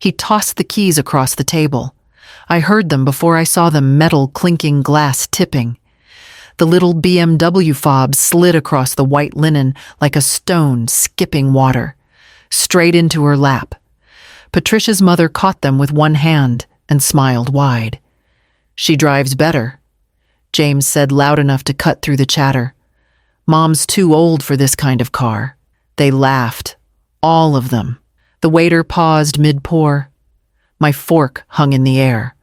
He tossed the keys across the table. I heard them before I saw the metal clinking, glass tipping. The little BMW fob slid across the white linen like a stone skipping water, straight into her lap. Patricia's mother caught them with one hand and smiled wide. "She drives better," James said loud enough to cut through the chatter. "Mom's too old for this kind of car." They laughed, all of them. The waiter paused mid-pour. My fork hung in the air.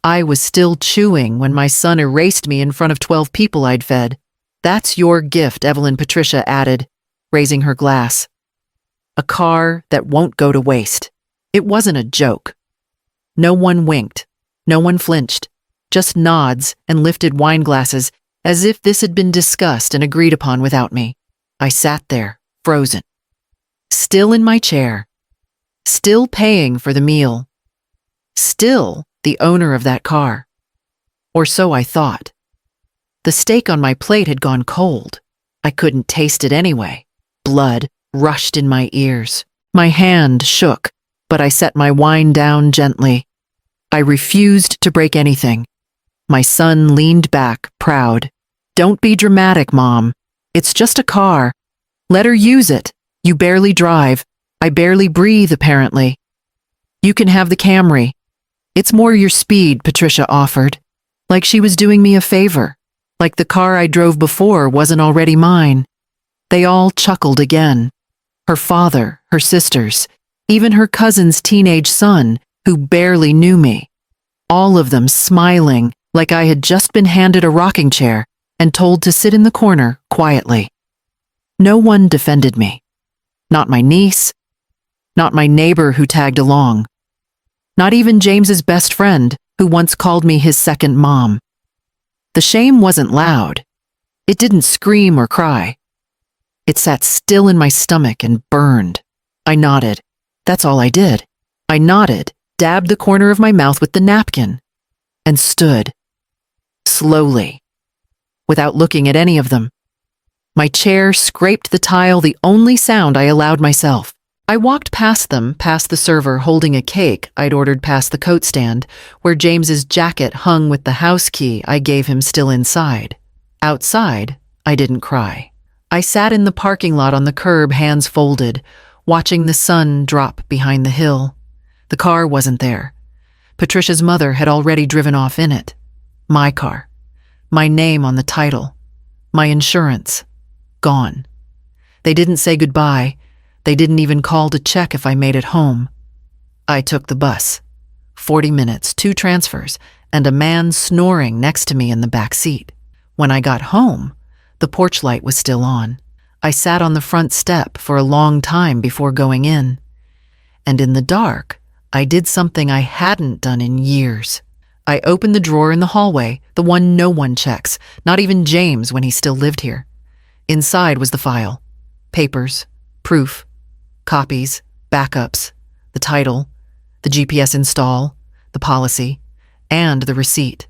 I was still chewing when my son erased me in front of 12 people I'd fed. "That's your gift," Evelyn Patricia added, raising her glass. "A car that won't go to waste." It wasn't a joke. No one winked. No one flinched. Just nods and lifted wine glasses as if this had been discussed and agreed upon without me. I sat there, frozen. Still in my chair. Still paying for the meal. Still the owner of that car. Or so I thought. The steak on my plate had gone cold. I couldn't taste it anyway. Blood rushed in my ears. My hand shook, but I set my wine down gently. I refused to break anything. My son leaned back, proud. "Don't be dramatic, Mom. It's just a car. Let her use it. You barely drive. I barely breathe, apparently. You can have the Camry." "It's more your speed," Patricia offered, like she was doing me a favor, like the car I drove before wasn't already mine. They all chuckled again. Her father, her sisters, even her cousin's teenage son, who barely knew me. All of them smiling like I had just been handed a rocking chair and told to sit in the corner quietly. No one defended me. Not my niece. Not my neighbor who tagged along. Not even James's best friend, who once called me his second mom. The shame wasn't loud. It didn't scream or cry. It sat still in my stomach and burned. I nodded. That's all I did. I nodded, dabbed the corner of my mouth with the napkin, and stood. Slowly. Without looking at any of them. My chair scraped the tile, the only sound I allowed myself. I walked past them, past the server holding a cake I'd ordered past the coat stand, where James's jacket hung with the house key I gave him still inside. Outside, I didn't cry. I sat in the parking lot on the curb, hands folded, watching the sun drop behind the hill. The car wasn't there. Patricia's mother had already driven off in it. My car. My name on the title. My insurance. Gone. They didn't say goodbye. They didn't even call to check if I made it home. I took the bus. 40 minutes, 2 transfers, and a man snoring next to me in the back seat. When I got home, the porch light was still on. I sat on the front step for a long time before going in. And in the dark, I did something I hadn't done in years. I opened the drawer in the hallway, the one no one checks, not even James when he still lived here. Inside was the file. Papers, proof, copies, backups, the title, the GPS install, the policy, and the receipt.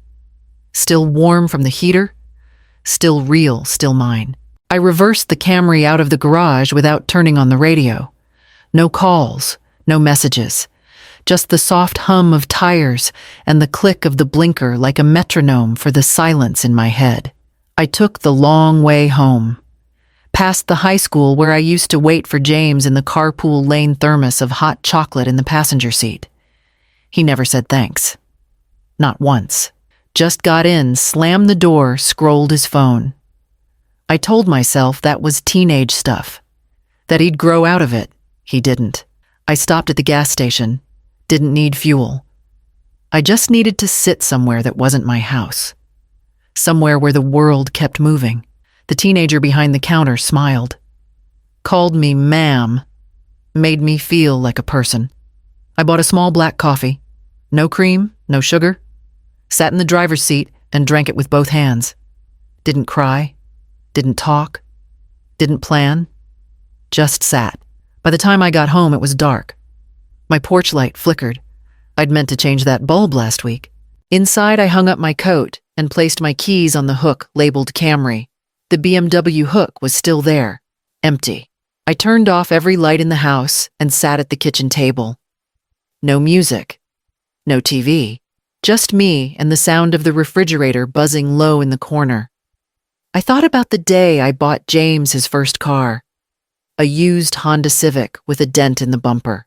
Still warm from the heater, still real, still mine. I reversed the Camry out of the garage without turning on the radio. No calls, no messages, just the soft hum of tires and the click of the blinker like a metronome for the silence in my head. I took the long way home. Past the high school where I used to wait for James in the carpool lane thermos of hot chocolate in the passenger seat. He never said thanks. Not once. Just got in, slammed the door, scrolled his phone. I told myself that was teenage stuff. That he'd grow out of it. He didn't. I stopped at the gas station. Didn't need fuel. I just needed to sit somewhere that wasn't my house. Somewhere where the world kept moving. The teenager behind the counter smiled. Called me ma'am. Made me feel like a person. I bought a small black coffee. No cream, no sugar. Sat in the driver's seat and drank it with both hands. Didn't cry. Didn't talk. Didn't plan. Just sat. By the time I got home, it was dark. My porch light flickered. I'd meant to change that bulb last week. Inside, I hung up my coat and placed my keys on the hook labeled Camry. The BMW hook was still there, empty. I turned off every light in the house and sat at the kitchen table. No music. No TV. Just me and the sound of the refrigerator buzzing low in the corner. I thought about the day I bought James his first car, a used Honda Civic with a dent in the bumper.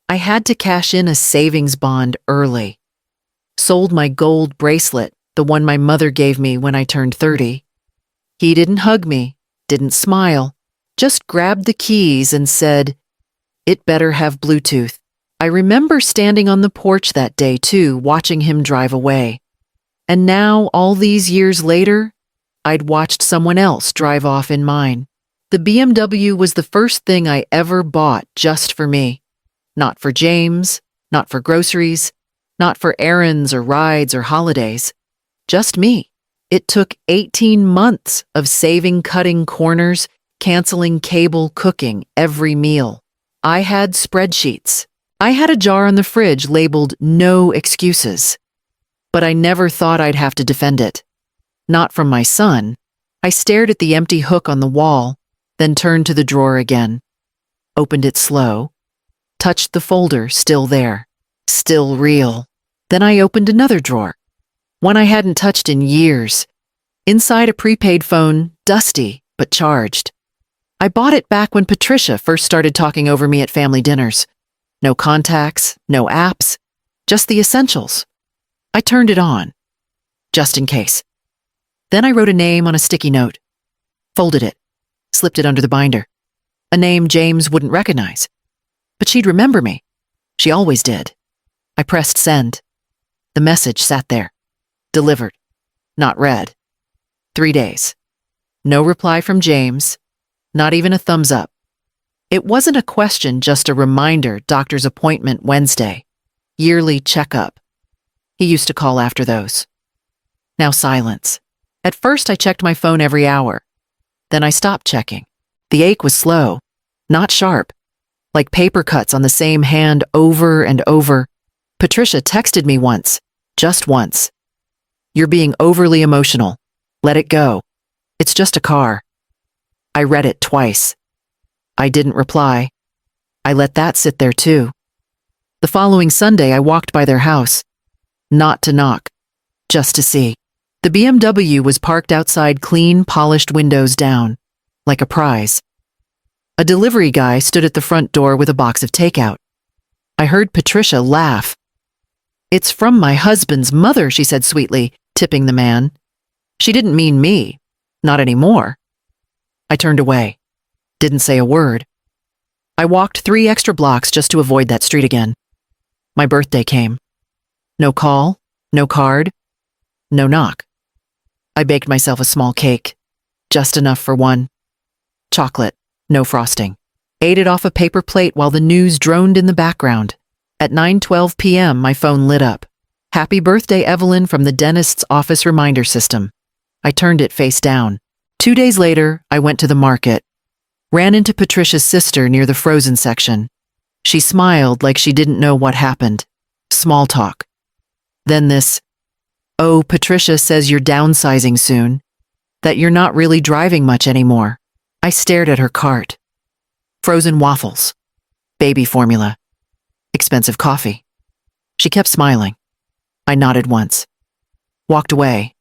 I had to cash in a savings bond early. Sold my gold bracelet, the one my mother gave me when I turned 30. He didn't hug me, didn't smile, just grabbed the keys and said, "It better have Bluetooth." I remember standing on the porch that day too, watching him drive away. And now, all these years later, I'd watched someone else drive off in mine. The BMW was the first thing I ever bought just for me. Not for James, not for groceries, not for errands or rides or holidays. Just me. It took 18 months of saving, cutting corners, canceling cable, cooking every meal. I had spreadsheets. I had a jar on the fridge labeled "No Excuses." But I never thought I'd have to defend it. Not from my son. I stared at the empty hook on the wall, then turned to the drawer again. Opened it slow. Touched the folder, still there. Still real. Then I opened another drawer. One I hadn't touched in years. Inside a prepaid phone, dusty, but charged. I bought it back when Patricia first started talking over me at family dinners. No contacts, no apps, just the essentials. I turned it on, just in case. Then I wrote a name on a sticky note, folded it, slipped it under the binder. A name James wouldn't recognize. But she'd remember me. She always did. I pressed send. The message sat there. Delivered. Not read. 3 days. No reply from James. Not even a thumbs up. It wasn't a question, just a reminder: doctor's appointment Wednesday. Yearly checkup. He used to call after those. Now silence. At first I checked my phone every hour. Then I stopped checking. The ache was slow, not sharp, like paper cuts on the same hand over and over. Patricia texted me once, just once. "You're being overly emotional. Let it go. It's just a car." I read it twice. I didn't reply. I let that sit there too. The following Sunday, I walked by their house. Not to knock, just to see. The BMW was parked outside, clean, polished windows down, like a prize. A delivery guy stood at the front door with a box of takeout. I heard Patricia laugh. "It's from my husband's mother," she said sweetly, tipping the man. She didn't mean me. Not anymore. I turned away. Didn't say a word. I walked 3 extra blocks just to avoid that street again. My birthday came. No call, no card, no knock. I baked myself a small cake, just enough for one. Chocolate, no frosting. Ate it off a paper plate while the news droned in the background. At 9:12 p.m., my phone lit up. "Happy birthday, Evelyn," from the dentist's office reminder system. I turned it face down. 2 days later, I went to the market. Ran into Patricia's sister near the frozen section. She smiled like she didn't know what happened. Small talk. Then this, "Oh, Patricia says you're downsizing soon. That you're not really driving much anymore." I stared at her cart. Frozen waffles. Baby formula. Expensive coffee. She kept smiling. I nodded once. Walked away.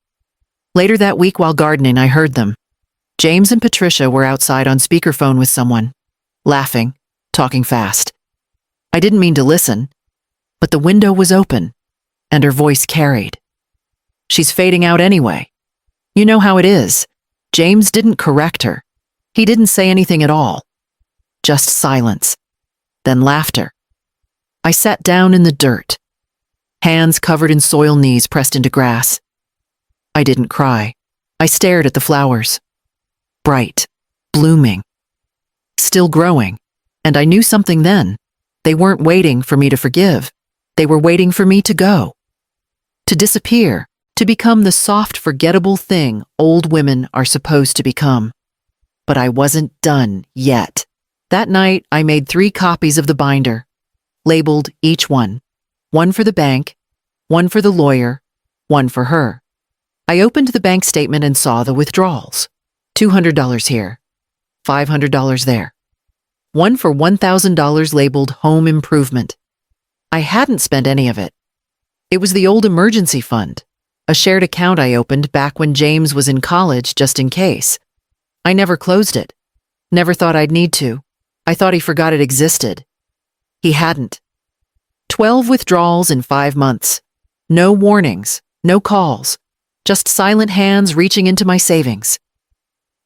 Later that week while gardening, I heard them. James and Patricia were outside on speakerphone with someone, laughing, talking fast. I didn't mean to listen, but the window was open, and her voice carried. "She's fading out anyway. You know how it is." James didn't correct her. He didn't say anything at all. Just silence, then laughter. I sat down in the dirt, hands covered in soil, knees pressed into grass. I didn't cry. I stared at the flowers. Bright, blooming, still growing, and I knew something then. They weren't waiting for me to forgive. They were waiting for me to go. To disappear, to become the soft, forgettable thing old women are supposed to become. But I wasn't done yet. That night, I made 3 copies of the binder, labeled each one. One for the bank, one for the lawyer, one for her. I opened the bank statement and saw the withdrawals. $200 here, $500 there. One for $1,000 labeled home improvement. I hadn't spent any of it. It was the old emergency fund, a shared account I opened back when James was in college just in case. I never closed it. Never thought I'd need to. I thought he forgot it existed. He hadn't. 12 withdrawals in 5 months. No warnings, no calls, just silent hands reaching into my savings.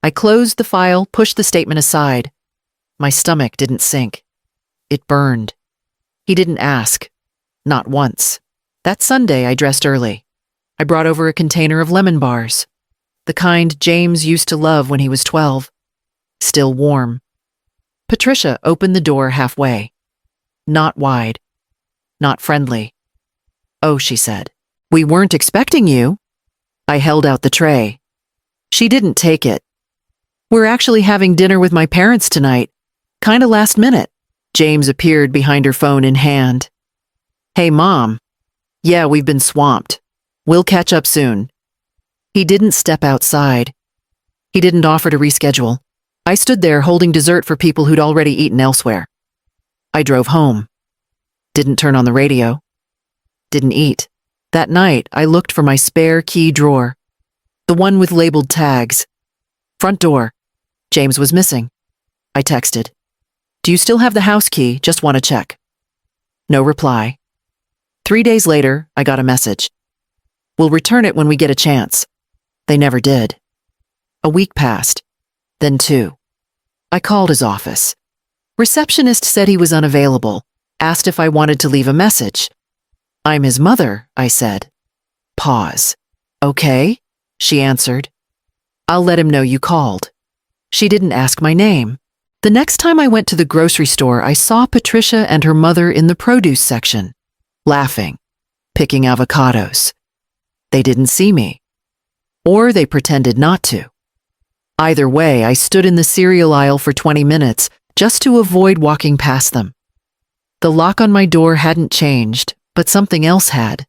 I closed the file, pushed the statement aside. My stomach didn't sink. It burned. He didn't ask. Not once. That Sunday, I dressed early. I brought over a container of lemon bars, the kind James used to love when he was 12. Still warm. Patricia opened the door halfway. Not wide. Not friendly. "Oh," she said. "We weren't expecting you." I held out the tray. She didn't take it. "We're actually having dinner with my parents tonight. Kinda last minute." James appeared behind her phone in hand. "Hey, Mom. Yeah, we've been swamped. We'll catch up soon." He didn't step outside. He didn't offer to reschedule. I stood there holding dessert for people who'd already eaten elsewhere. I drove home. Didn't turn on the radio. Didn't eat. That night, I looked for my spare key drawer. The one with labeled tags. Front door. James was missing. I texted. "Do you still have the house key? Just want to check." No reply. 3 days later, I got a message. "We'll return it when we get a chance." They never did. A week passed. Then 2. I called his office. Receptionist said he was unavailable, asked if I wanted to leave a message. "I'm his mother," I said. Pause. "Okay," she answered. "I'll let him know you called." She didn't ask my name. The next time I went to the grocery store, I saw Patricia and her mother in the produce section, laughing, picking avocados. They didn't see me. Or they pretended not to. Either way, I stood in the cereal aisle for 20 minutes just to avoid walking past them. The lock on my door hadn't changed, but something else had.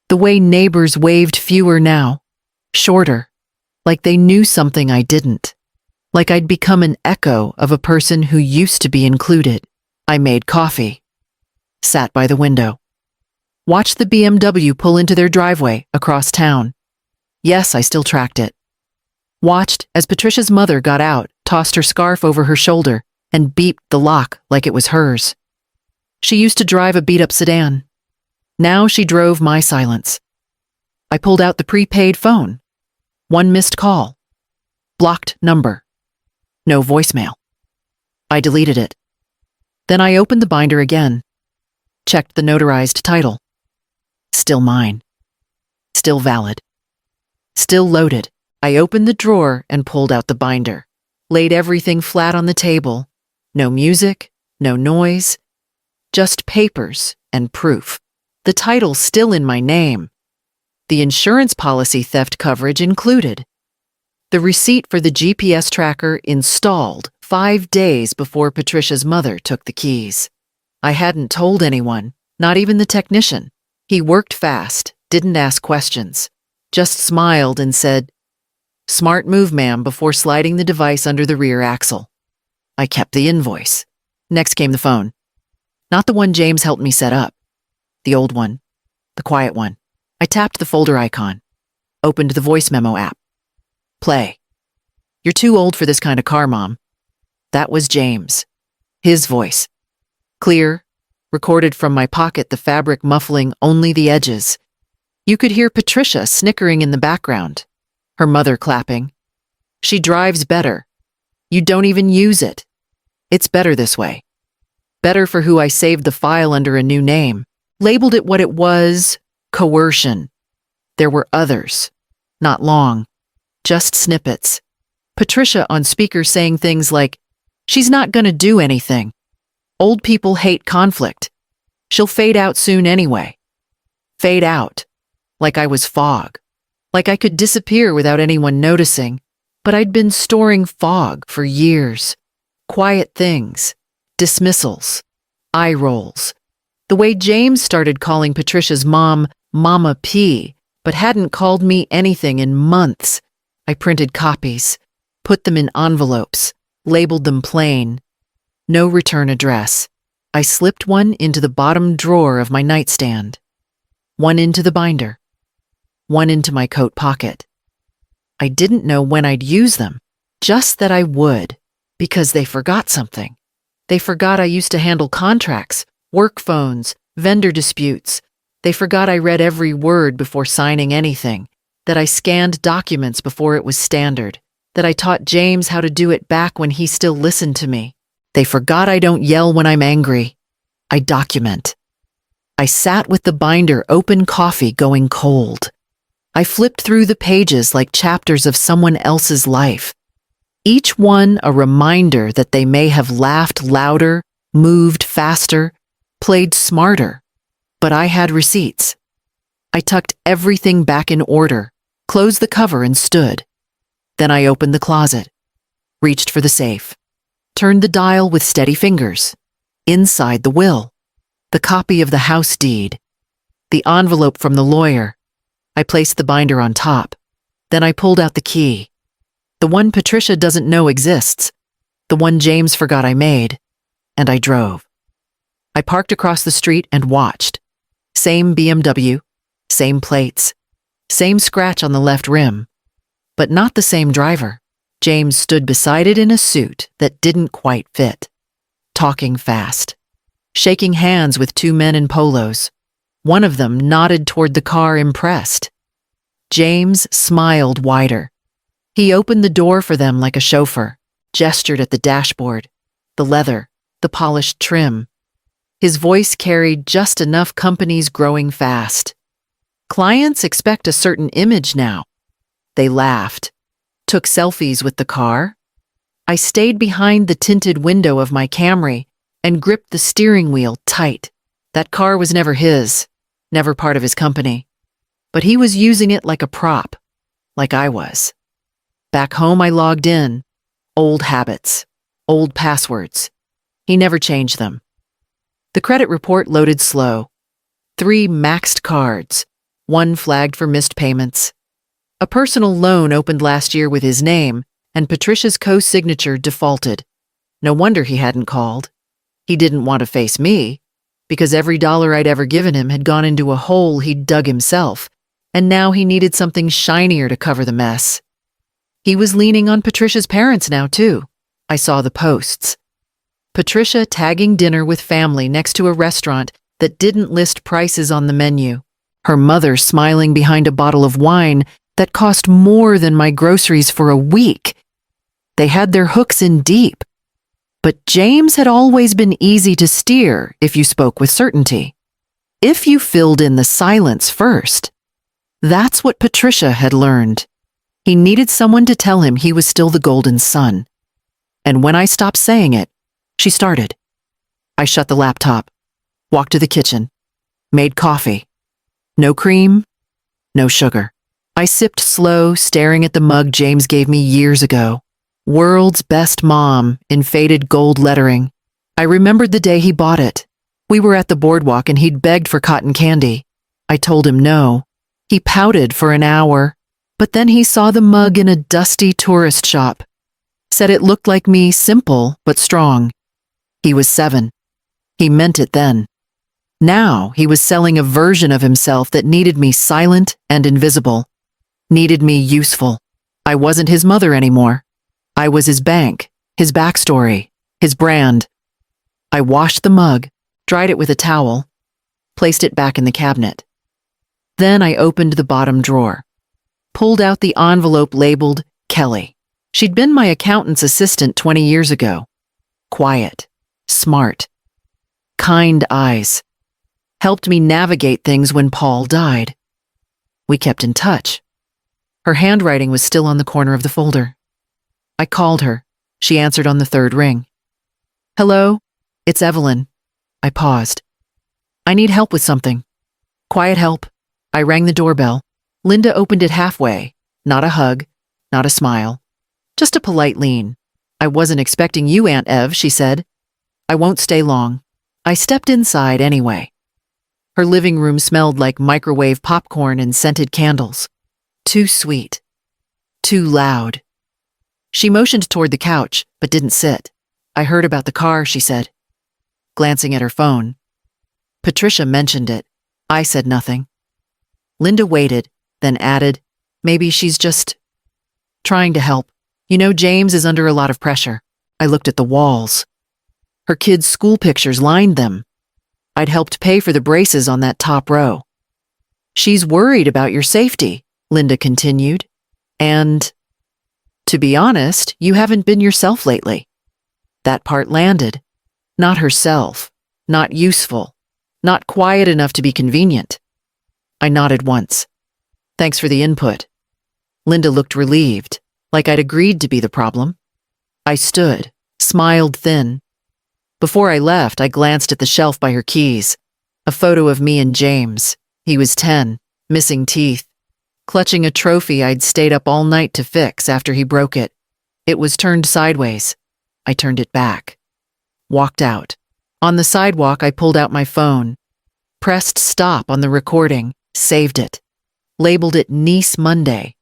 The way neighbors waved fewer now, shorter, like they knew something I didn't. Like I'd become an echo of a person who used to be included. I made coffee. Sat by the window. Watched the BMW pull into their driveway across town. Yes, I still tracked it. Watched as Patricia's mother got out, tossed her scarf over her shoulder, and beeped the lock like it was hers. She used to drive a beat-up sedan. Now she drove my silence. I pulled out the prepaid phone. 1 missed call. Blocked number. No voicemail. I deleted it. Then I opened the binder again. Checked the notarized title. Still mine. Still valid. Still loaded. I opened the drawer and pulled out the binder. Laid everything flat on the table. No music, no noise. Just papers and proof. The title still in my name. The insurance policy theft coverage included. The receipt for the GPS tracker installed 5 days before Patricia's mother took the keys. I hadn't told anyone, not even the technician. He worked fast, didn't ask questions, just smiled and said, "Smart move, ma'am," before sliding the device under the rear axle. I kept the invoice. Next came the phone. Not the one James helped me set up. The old one. The quiet one. I tapped the folder icon. Opened the voice memo app. Play. "You're too old for this kind of car, Mom." That was James. His voice. Clear, recorded from my pocket, the fabric muffling only the edges. You could hear Patricia snickering in the background, her mother clapping. "She drives better. You don't even use it. It's better this way." Better for who I saved the file under a new name. Labeled it what it was, coercion. There were others. Not long. Just snippets. Patricia on speaker saying things like, "She's not gonna do anything. Old people hate conflict. She'll fade out soon anyway." Fade out. Like I was fog. Like I could disappear without anyone noticing. But I'd been storing fog for years. Quiet things. Dismissals. Eye rolls. The way James started calling Patricia's mom Mama P, but hadn't called me anything in months. I printed copies, put them in envelopes, labeled them plain. No return address. I slipped one into the bottom drawer of my nightstand, one into the binder, one into my coat pocket. I didn't know when I'd use them, just that I would, because they forgot something. They forgot I used to handle contracts, work phones, vendor disputes. They forgot I read every word before signing anything, that I scanned documents before it was standard, that I taught James how to do it back when he still listened to me. They forgot I don't yell when I'm angry. I document. I sat with the binder open, coffee going cold. I flipped through the pages like chapters of someone else's life. Each one a reminder that they may have laughed louder, moved faster, played smarter, but I had receipts. I tucked everything back in order, closed the cover and stood. Then I opened the closet, reached for the safe, turned the dial with steady fingers. Inside the will, the copy of the house deed, the envelope from the lawyer. I placed the binder on top. Then I pulled out the key. The one Patricia doesn't know exists, the one James forgot I made, and I drove. I parked across the street and watched. Same BMW, same plates, same scratch on the left rim, but not the same driver. James stood beside it in a suit that didn't quite fit, talking fast, shaking hands with two men in polos. One of them nodded toward the car, impressed. James smiled wider. He opened the door for them like a chauffeur, gestured at the dashboard, the leather, the polished trim. His voice carried just enough companies growing fast. Clients expect a certain image now. They laughed, took selfies with the car. I stayed behind the tinted window of my Camry and gripped the steering wheel tight. That car was never his, never part of his company. But he was using it like a prop, like I was. Back home I logged in. Old habits, old passwords. He never changed them. The credit report loaded slow. 3 maxed cards, 1 flagged for missed payments. A personal loan opened last year with his name, and Patricia's co-signature defaulted. No wonder he hadn't called. He didn't want to face me, because every dollar I'd ever given him had gone into a hole he'd dug himself, and now he needed something shinier to cover the mess. He was leaning on Patricia's parents now, too. I saw the posts. Patricia tagging dinner with family next to a restaurant that didn't list prices on the menu. Her mother smiling behind a bottle of wine that cost more than my groceries for a week. They had their hooks in deep. But James had always been easy to steer if you spoke with certainty. If you filled in the silence first. That's what Patricia had learned. He needed someone to tell him he was still the golden son. And when I stopped saying it, she started. I shut the laptop, walked to the kitchen, made coffee. No cream, no sugar. I sipped slow, staring at the mug James gave me years ago. World's Best Mom in faded gold lettering. I remembered the day he bought it. We were at the boardwalk and he'd begged for cotton candy. I told him no. He pouted for an hour, but then he saw the mug in a dusty tourist shop. Said it looked like me, simple but strong. He was 7. He meant it then. Now he was selling a version of himself that needed me silent and invisible. Needed me useful. I wasn't his mother anymore. I was his bank, his backstory, his brand. I washed the mug, dried it with a towel, placed it back in the cabinet. Then I opened the bottom drawer, pulled out the envelope labeled Kelly. She'd been my accountant's assistant 20 years ago. Quiet, smart, kind eyes. Helped me navigate things when Paul died. We kept in touch. Her handwriting was still on the corner of the folder. I called her. She answered on the 3rd ring. Hello, it's Evelyn. I paused. I need help with something. Quiet help. I rang the doorbell. Linda opened it halfway. Not a hug, not a smile. Just a polite lean. I wasn't expecting you, Aunt Ev, she said. I won't stay long. I stepped inside anyway. Her living room smelled like microwave popcorn and scented candles. Too sweet. Too loud. She motioned toward the couch, but didn't sit. I heard about the car, she said. glancing at her phone. Patricia mentioned it. I said nothing. Linda waited, then added, maybe she's just trying to help. You know, James is under a lot of pressure. I looked at the walls. Her kids' school pictures lined them. I'd helped pay for the braces on that top row. She's worried about your safety, Linda continued. And, to be honest, you haven't been yourself lately. That part landed. Not herself, not useful, not quiet enough to be convenient. I nodded once. Thanks for the input. Linda looked relieved, like I'd agreed to be the problem. I stood, smiled thin. Before I left, I glanced at the shelf by her keys. A photo of me and James. He was 10, missing teeth, clutching a trophy I'd stayed up all night to fix after he broke it. It was turned sideways. I turned it back. Walked out. On the sidewalk, I pulled out my phone, pressed stop on the recording, saved it, labeled it Niece Monday.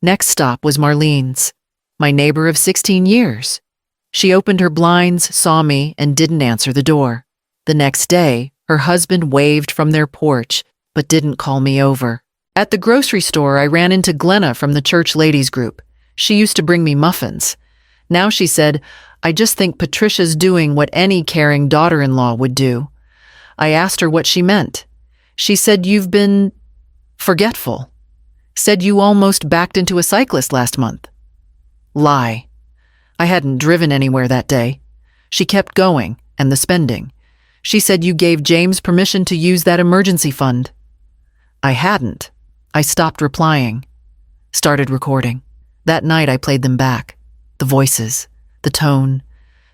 Next stop was Marlene's, my neighbor of 16 years. She opened her blinds, saw me, and didn't answer the door. The next day, her husband waved from their porch, but didn't call me over. At the grocery store, I ran into Glenna from the church ladies group. She used to bring me muffins. Now she said, I just think Patricia's doing what any caring daughter-in-law would do. I asked her what she meant. She said, you've been forgetful. Said you almost backed into a cyclist last month. Lie. I hadn't driven anywhere that day. She kept going, and the spending. She said you gave James permission to use that emergency fund. I hadn't. I stopped replying. Started recording. That night I played them back. The voices, the tone.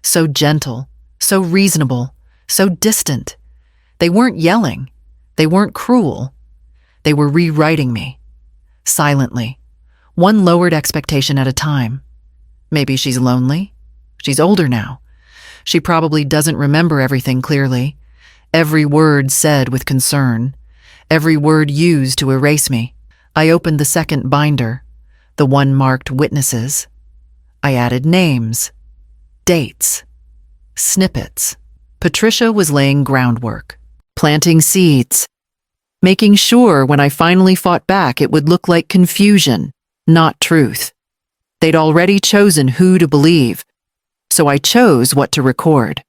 So gentle, so reasonable, so distant. They weren't yelling. They weren't cruel. They were rewriting me. Silently. One lowered expectation at a time. Maybe she's lonely. She's older now. She probably doesn't remember everything clearly. Every word said with concern. Every word used to erase me. I opened the second binder, the one marked witnesses. I added names, dates, snippets. Patricia was laying groundwork, planting seeds, making sure when I finally fought back it would look like confusion, not truth. They'd already chosen who to believe, so I chose what to record.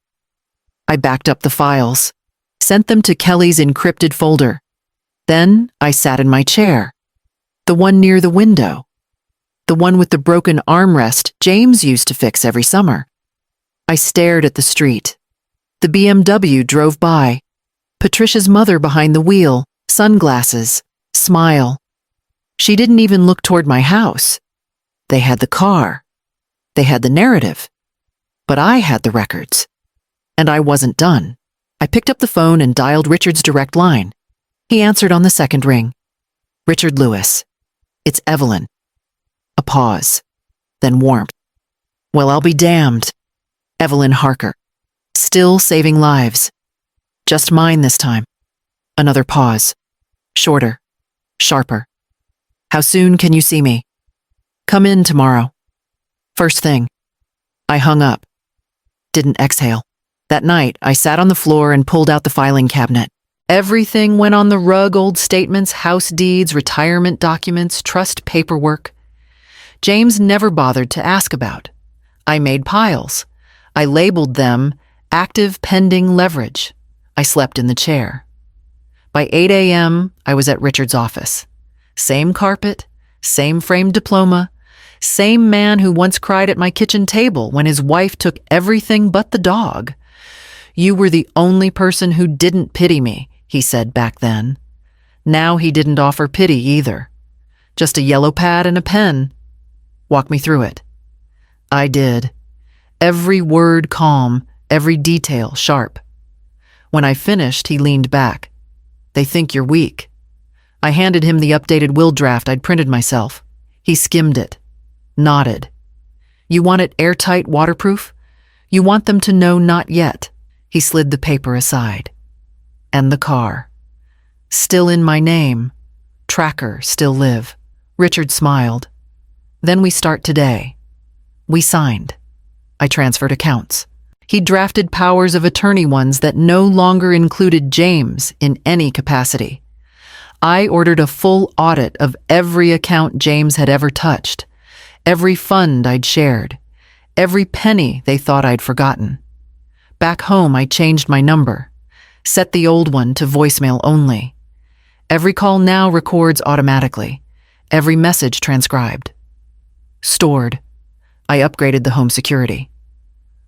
I backed up the files, sent them to Kelly's encrypted folder. Then I sat in my chair, the one near the window, the one with the broken armrest James used to fix every summer. I stared at the street. The BMW drove by. Patricia's mother behind the wheel, sunglasses, smile. She didn't even look toward my house. They had the car. They had the narrative. But I had the records. And I wasn't done. I picked up the phone and dialed Richard's direct line. He answered on the second ring. Richard Lewis. It's Evelyn. A pause. Then warmth. Well, I'll be damned. Evelyn Harker. Still saving lives. Just mine this time. Another pause. Shorter. Sharper. How soon can you see me? Come in tomorrow. First thing. I hung up. Didn't exhale. That night, I sat on the floor and pulled out the filing cabinet. Everything went on the rug, old statements, house deeds, retirement documents, trust paperwork. James never bothered to ask about. I made piles. I labeled them active pending leverage. I slept in the chair. By 8 a.m., I was at Richard's office. Same carpet, same framed diploma, same man who once cried at my kitchen table when his wife took everything but the dog. You were the only person who didn't pity me, he said back then. Now he didn't offer pity either. Just a yellow pad and a pen. Walk me through it. I did. Every word calm, every detail sharp. When I finished, he leaned back. They think you're weak. I handed him the updated will draft I'd printed myself. He skimmed it, nodded. You want it airtight, waterproof? You want them to know not yet. He slid the paper aside. And the car. Still in my name. Tracker, still live. Richard smiled. Then we start today. We signed. I transferred accounts. He drafted powers of attorney ones that no longer included James in any capacity. I ordered a full audit of every account James had ever touched, every fund I'd shared, every penny they thought I'd forgotten. Back home, I changed my number, set the old one to voicemail only. Every call now records automatically, every message transcribed. Stored. I upgraded the home security.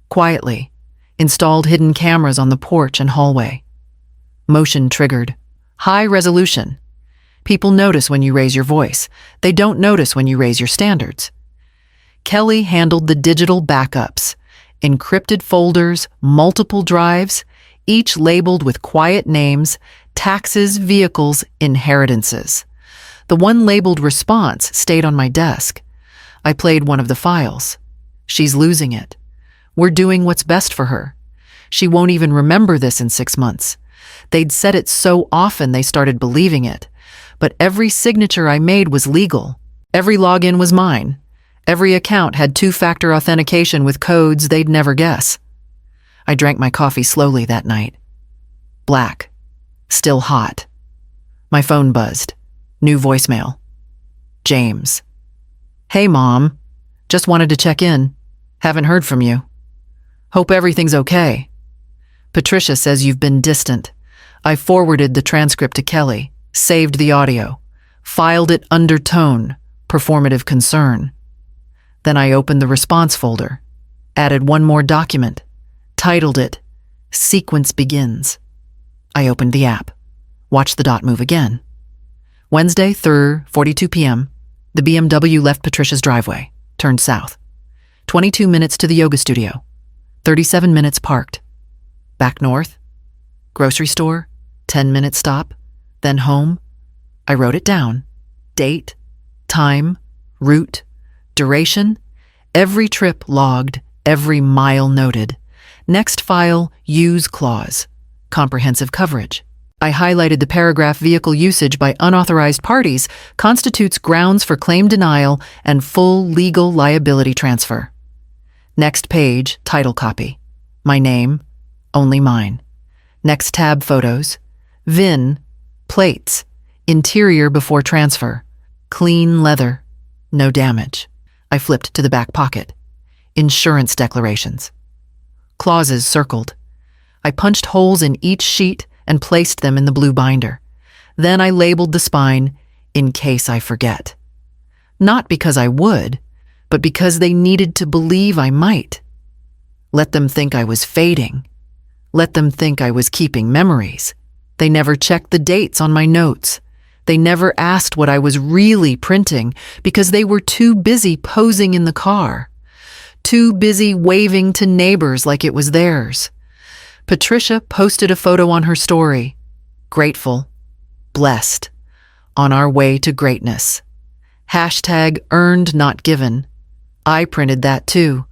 Quietly, installed hidden cameras on the porch and hallway. Motion triggered. High resolution. People notice when you raise your voice. They don't notice when you raise your standards. Kelly handled the digital backups, encrypted folders, multiple drives, each labeled with quiet names, taxes, vehicles, inheritances. The one labeled response stayed on my desk. I played one of the files. She's losing it. We're doing what's best for her. She won't even remember this in 6 months. They'd said it so often they started believing it. But every signature I made was legal. Every login was mine. Every account had two-factor authentication with codes they'd never guess. I drank my coffee slowly that night. Black. Still hot. My phone buzzed. New voicemail. James. Hey, Mom. Just wanted to check in. Haven't heard from you. Hope everything's okay. Patricia says you've been distant. I forwarded the transcript to Kelly, saved the audio, filed it under tone, performative concern. Then I opened the response folder, added one more document, titled it, Sequence Begins. I opened the app, watched the dot move again. Wednesday, 3rd, 42 p.m., the BMW left Patricia's driveway, turned south. 22 minutes to the yoga studio. 37 minutes parked. Back north. Grocery store. 10-minute stop. Then home. I wrote it down. Date, time, route, duration. Every trip logged, every mile noted. Next file, use clause. Comprehensive coverage. I highlighted the paragraph vehicle usage by unauthorized parties constitutes grounds for claim denial and full legal liability transfer. Next page, title copy. My name, only mine. Next tab, photos. VIN, plates. Interior before transfer. Clean leather. No damage. I flipped to the back pocket. Insurance declarations. Clauses circled. I punched holes in each sheet and placed them in the blue binder. Then I labeled the spine, in case I forget. Not because I would, but because they needed to believe I might. Let them think I was fading. Let them think I was keeping memories. They never checked the dates on my notes. They never asked what I was really printing because they were too busy posing in the car, too busy waving to neighbors like it was theirs. Patricia posted a photo on her story. Grateful. Blessed. On our way to greatness. Hashtag earned not given. I printed that too.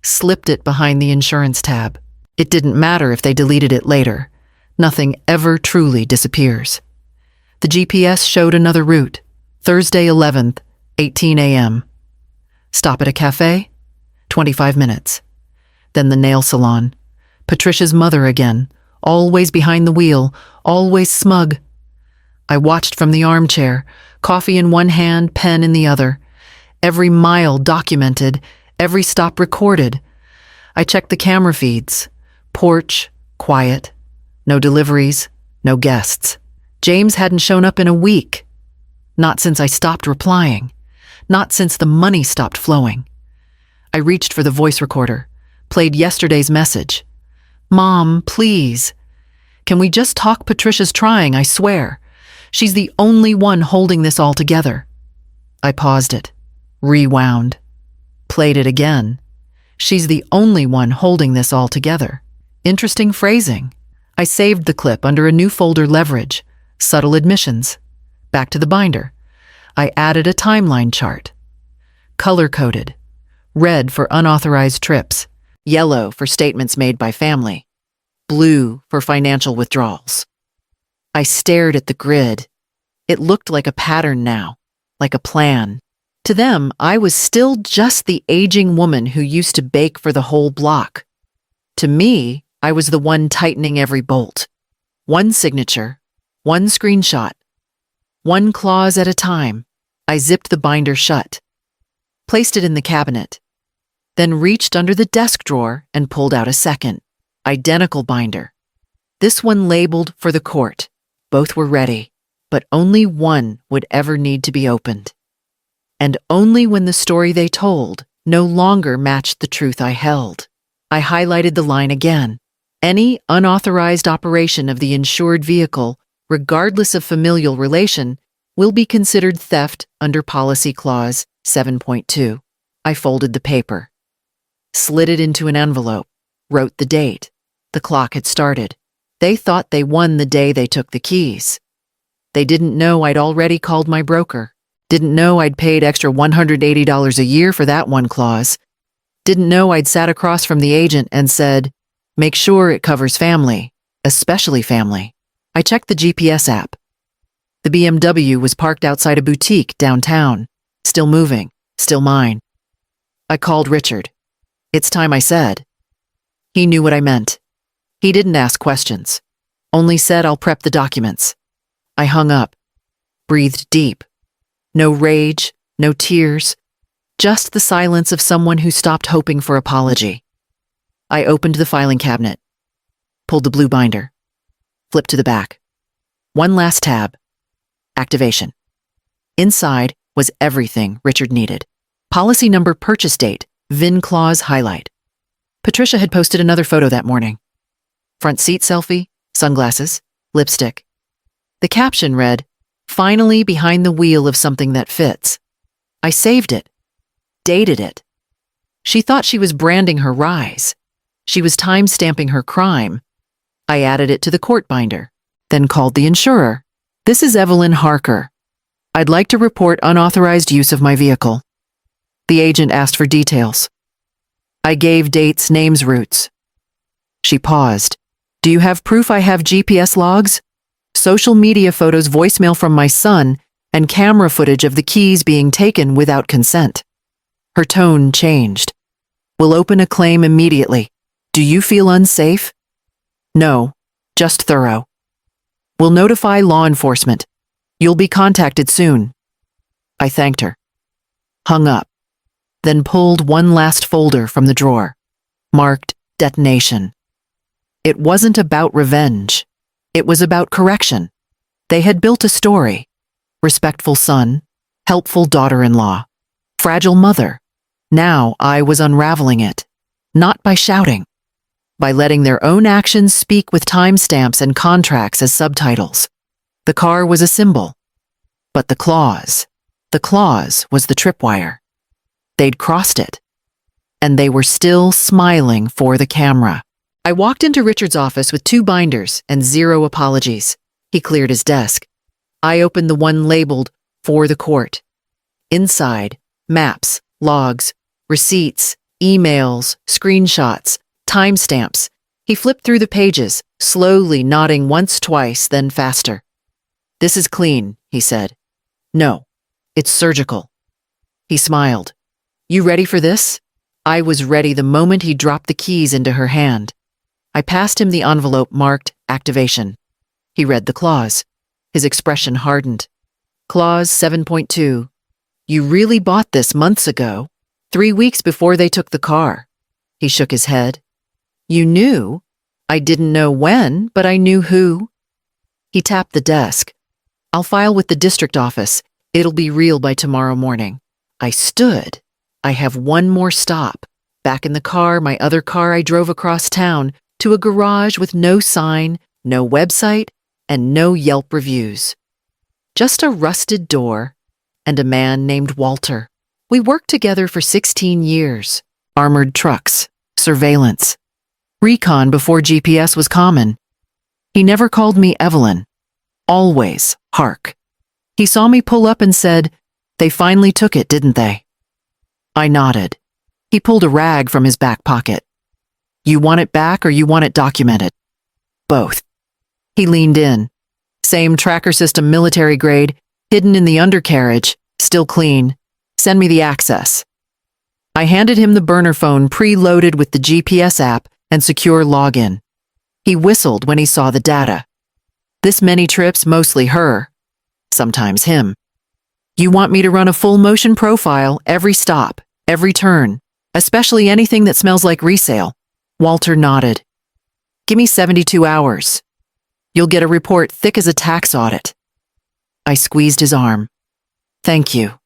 Slipped it behind the insurance tab. It didn't matter if they deleted it later. Nothing ever truly disappears. The GPS showed another route. Thursday 11th, 18 a.m. Stop at a cafe? 25 minutes. Then the nail salon. Patricia's mother again, always behind the wheel, always smug. I watched from the armchair, coffee in one hand, pen in the other. Every mile documented, every stop recorded. I checked the camera feeds. Porch, quiet. No deliveries, no guests. James hadn't shown up in a week. Not since I stopped replying. Not since the money stopped flowing. I reached for the voice recorder, played yesterday's message. Mom, please. Can we just talk? Patricia's trying, I swear. She's the only one holding this all together. I paused it, rewound, played it again. She's the only one holding this all together. Interesting phrasing. I saved the clip under a new folder, leverage, subtle admissions. Back to the binder. I added a timeline chart. Color-coded. Red for unauthorized trips. Yellow for statements made by family. Blue for financial withdrawals. I stared at the grid. It looked like a pattern now, like a plan. To them, I was still just the aging woman who used to bake for the whole block. To me, I was the one tightening every bolt. One signature, one screenshot, one clause at a time. I zipped the binder shut, placed it in the cabinet, then reached under the desk drawer and pulled out a second, identical binder. This one labeled for the court. Both were ready, but only one would ever need to be opened. And only when the story they told no longer matched the truth I held. I highlighted the line again. Any unauthorized operation of the insured vehicle, regardless of familial relation, will be considered theft under Policy Clause 7.2. I folded the paper, slid it into an envelope, wrote the date. The clock had started. They thought they won the day they took the keys. They didn't know I'd already called my broker. Didn't know I'd paid extra $180 a year for that one clause. Didn't know I'd sat across from the agent and said, "Make sure it covers family, especially family." I checked the GPS app. The BMW was parked outside a boutique downtown, still moving, still mine. I called Richard. "It's time," I said. He knew what I meant. He didn't ask questions, only said, "I'll prep the documents." I hung up, breathed deep. No rage, no tears, just the silence of someone who stopped hoping for apology. I opened the filing cabinet, pulled the blue binder, flipped to the back. One last tab. Activation. Inside was everything Richard needed. Policy number, purchase date, VIN clause highlight. Patricia had posted another photo that morning. Front seat selfie, sunglasses, lipstick. The caption read, "Finally behind the wheel of something that fits." I saved it, dated it. She thought she was branding her rise. She was time-stamping her crime. I added it to the court binder, then called the insurer. "This is Evelyn Harker. I'd like to report unauthorized use of my vehicle." The agent asked for details. I gave dates, names, routes. She paused. "Do you have proof I have GPS logs? Social media photos, voicemail from my son, and camera footage of the keys being taken without consent." Her tone changed. "We'll open a claim immediately. Do you feel unsafe?" "No, just thorough." "We'll notify law enforcement. You'll be contacted soon." I thanked her, hung up, then pulled one last folder from the drawer, marked detonation. It wasn't about revenge. It was about correction. They had built a story. Respectful son, helpful daughter-in-law, fragile mother. Now I was unraveling it, not by shouting, by letting their own actions speak with timestamps and contracts as subtitles. The car was a symbol, but the clause was the tripwire. They'd crossed it, and they were still smiling for the camera. I walked into Richard's office with 2 binders and 0 apologies. He cleared his desk. I opened the one labeled "For the Court." Inside, maps, logs, receipts, emails, screenshots, timestamps. He flipped through the pages, slowly nodding once, twice, then faster. "This is clean," he said. "No, it's surgical." He smiled. "You ready for this?" I was ready the moment he dropped the keys into her hand. I passed him the envelope marked activation. He read the clause. His expression hardened. "Clause 7.2. You really bought this months ago, 3 weeks before they took the car." He shook his head. "You knew? I didn't know when, but I knew who." He tapped the desk. "I'll file with the district office. It'll be real by tomorrow morning." I stood. I have one more stop. Back in the car, my other car, I drove across town to a garage with no sign, no website, and no Yelp reviews. Just a rusted door and a man named Walter. We worked together for 16 years. Armored trucks, surveillance, recon before GPS was common. He never called me Evelyn. Always Hark. He saw me pull up and said, "They finally took it, didn't they?" I nodded. He pulled a rag from his back pocket. "You want it back or you want it documented?" "Both." He leaned in. "Same tracker system, military grade, hidden in the undercarriage, still clean. Send me the access." I handed him the burner phone preloaded with the GPS app and secure login. He whistled when he saw the data. This many trips, mostly her, sometimes him. You want me to run a full motion profile every stop, every turn, especially anything that smells like resale. Walter nodded. Give me 72 hours. You'll get a report thick as a tax audit. I squeezed his arm. Thank you.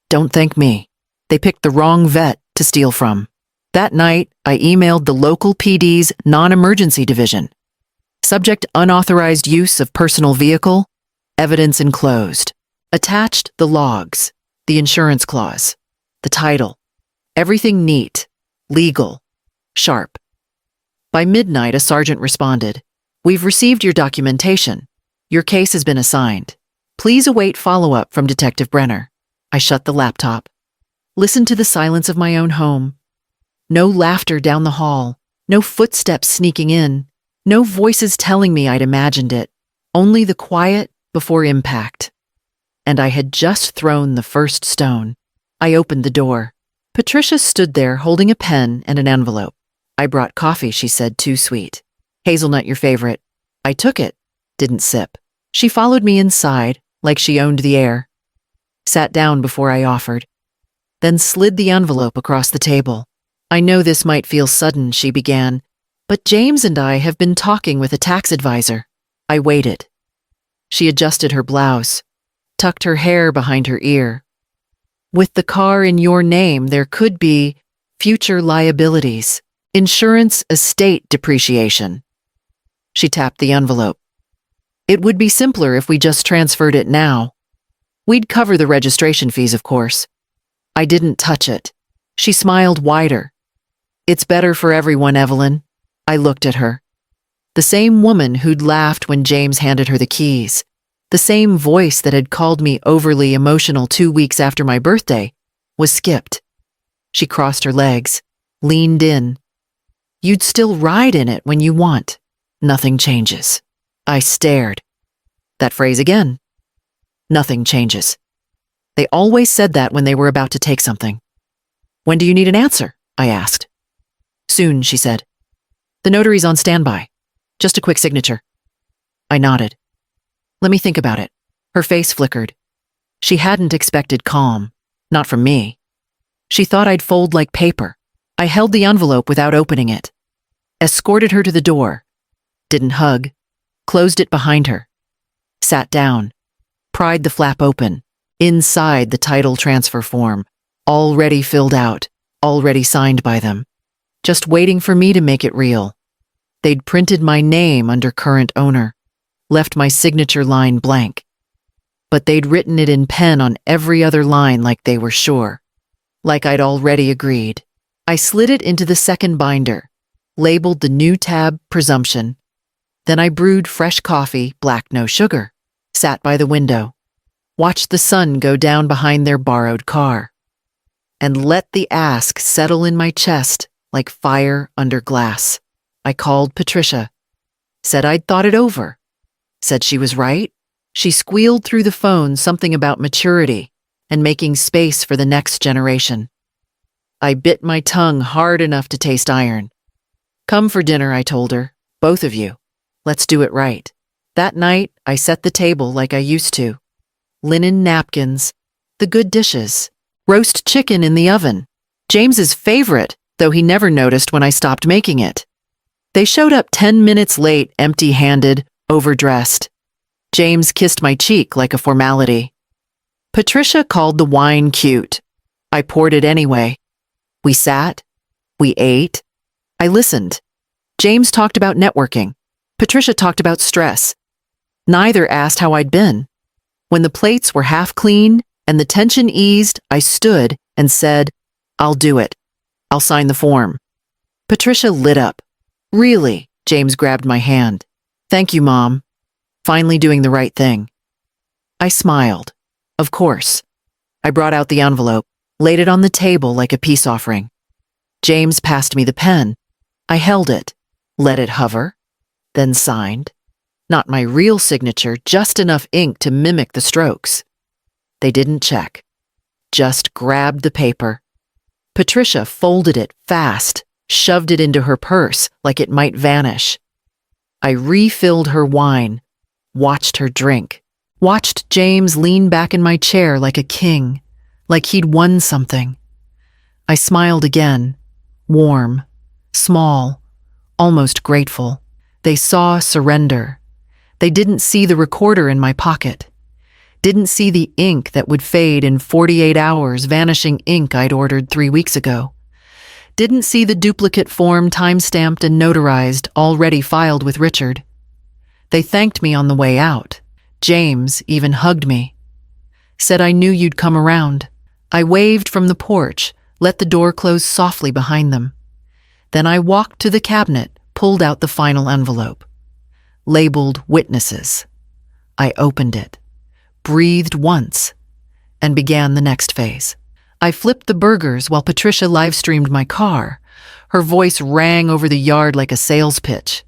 Don't thank me. They picked the wrong vet to steal from. That night, I emailed the local PD's non-emergency division. Subject: unauthorized use of personal vehicle, evidence enclosed. Attached: the logs, the insurance clause, the title. Everything neat, legal, sharp. By midnight, a sergeant responded. We've received your documentation. Your case has been assigned. Please await follow-up from Detective Brenner. I shut the laptop. Listened to the silence of my own home. No laughter down the hall. No footsteps sneaking in. No voices telling me I'd imagined it. Only the quiet before impact. And I had just thrown the first stone. I opened the door. Patricia stood there holding a pen and an envelope. I brought coffee, she said, too sweet. Hazelnut, your favorite. I took it, didn't sip. She followed me inside, like she owned the air. Sat down before I offered. Then slid the envelope across the table. I know this might feel sudden, she began, but James and I have been talking with a tax advisor. I waited. She adjusted her blouse, tucked her hair behind her ear. With the car in your name, there could be future liabilities, insurance, estate depreciation. She tapped the envelope. It would be simpler if we just transferred it now. We'd cover the registration fees, of course. I didn't touch it. She smiled wider. It's better for everyone, Evelyn. I looked at her. The same woman who'd laughed when James handed her the keys. The same voice that had called me overly emotional 2 weeks after my birthday was skipped. She crossed her legs, leaned in. You'd still ride in it when you want. Nothing changes. I stared. That phrase again. Nothing changes. They always said that when they were about to take something. When do you need an answer? I asked. Soon, she said. The notary's on standby. Just a quick signature. I nodded. Let me think about it. Her face flickered. She hadn't expected calm. Not from me. She thought I'd fold like paper. I held the envelope without opening it. Escorted her to the door. Didn't hug. Closed it behind her. Sat down. Pried the flap open. Inside, the title transfer form. Already filled out. Already signed by them. Just waiting for me to make it real. They'd printed my name under current owner. Left my signature line blank. But they'd written it in pen on every other line like they were sure. Like I'd already agreed. I slid it into the second binder. Labeled the new tab Presumption. Then I brewed fresh coffee, black, no sugar. Sat by the window. Watched the sun go down behind their borrowed car. And let the ask settle in my chest like fire under glass. I called Patricia. Said I'd thought it over. Said she was right. She squealed through the phone something about maturity and making space for the next generation. I bit my tongue hard enough to taste iron. Come for dinner, I told her. Both of you. Let's do it right. That night, I set the table like I used to. Linen napkins, the good dishes, roast chicken in the oven. James's favorite, though he never noticed when I stopped making it. They showed up 10 minutes late, empty-handed, overdressed. James kissed my cheek like a formality. Patricia called the wine cute. I poured it anyway. We sat. We ate. I listened. James talked about networking. Patricia talked about stress. Neither asked how I'd been. When the plates were half clean and the tension eased, I stood and said, I'll do it. I'll sign the form. Patricia lit up. Really? James grabbed my hand. Thank you, Mom. Finally doing the right thing. I smiled. Of course. I brought out the envelope, laid it on the table like a peace offering. James passed me the pen. I held it, let it hover, then signed. Not my real signature, just enough ink to mimic the strokes. They didn't check. Just grabbed the paper. Patricia folded it fast. shoved it into her purse like it might vanish. I refilled her wine, watched her drink, watched James lean back in my chair like a king, like he'd won something. I smiled again, warm, small, almost grateful. They saw surrender. They didn't see the recorder in my pocket. Didn't see the ink that would fade in 48 hours, vanishing ink I'd ordered 3 weeks ago. Didn't see the duplicate form time-stamped and notarized, already filed with Richard. They thanked me on the way out. James even hugged me. Said I knew you'd come around. I waved from the porch, let the door close softly behind them. Then I walked to the cabinet, pulled out the final envelope. Labeled Witnesses. I opened it, breathed once, and began the next phase. I flipped the burgers while Patricia live-streamed my car. Her voice rang over the yard like a sales pitch.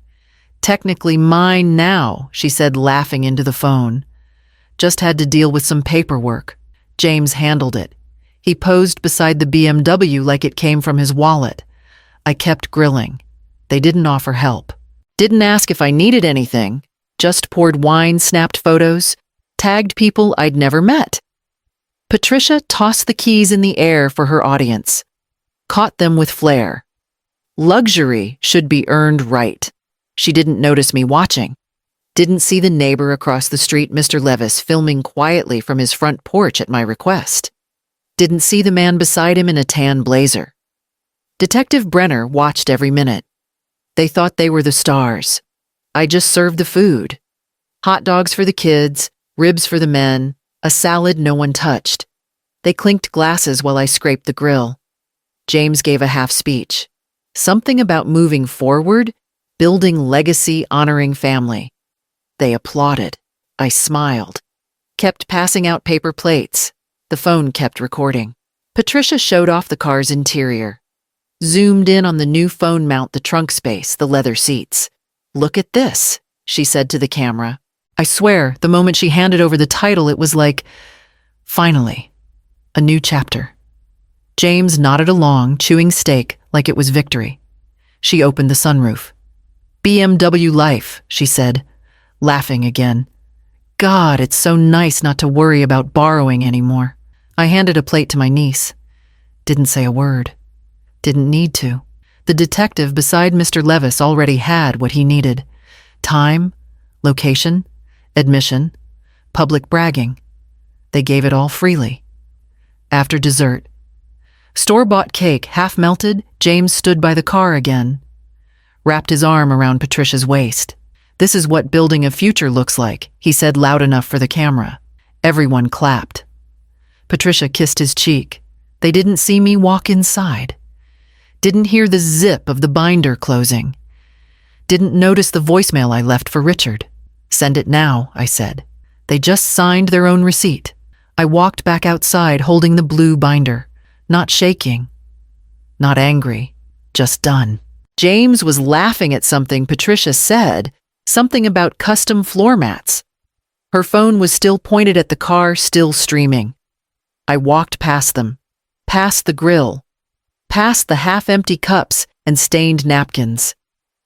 "Technically mine now," she said, laughing into the phone. "Just had to deal with some paperwork." James handled it. He posed beside the BMW like it came from his wallet. I kept grilling. They didn't offer help. Didn't ask if I needed anything. Just poured wine, snapped photos, tagged people I'd never met. Patricia tossed the keys in the air for her audience. Caught them with flair. Luxury should be earned right. She didn't notice me watching. Didn't see the neighbor across the street, Mr. Levis, filming quietly from his front porch at my request. Didn't see the man beside him in a tan blazer. Detective Brenner watched every minute. They thought they were the stars. I just served the food. Hot dogs for the kids, ribs for the men, a salad no one touched. They clinked glasses while I scraped the grill. James gave a half speech. Something about moving forward, building legacy, honoring family. They applauded. I smiled. Kept passing out paper plates. The phone kept recording. Patricia showed off the car's interior. Zoomed in on the new phone mount, the trunk space, the leather seats. "Look at this," she said to the camera. I swear, the moment she handed over the title, it was like, finally, a new chapter. James nodded along, chewing steak like it was victory. She opened the sunroof. "BMW life," she said, laughing again. "God, it's so nice not to worry about borrowing anymore." I handed a plate to my niece. Didn't say a word. Didn't need to. The detective beside Mr. Levis already had what he needed. Time, location, admission, public bragging. They gave it all freely. After dessert, store-bought cake half melted, James stood by the car again. Wrapped his arm around Patricia's waist. "This is what building a future looks like," he said loud enough for the camera. Everyone clapped. Patricia kissed his cheek. They didn't see me walk inside. Didn't hear the zip of the binder closing. Didn't notice the voicemail I left for Richard. "Send it now," I said. They just signed their own receipt. I walked back outside holding the blue binder. Not shaking. Not angry. Just done. James was laughing at something Patricia said, something about custom floor mats. Her phone was still pointed at the car, still streaming. I walked past them, past the grill, past the half-empty cups and stained napkins,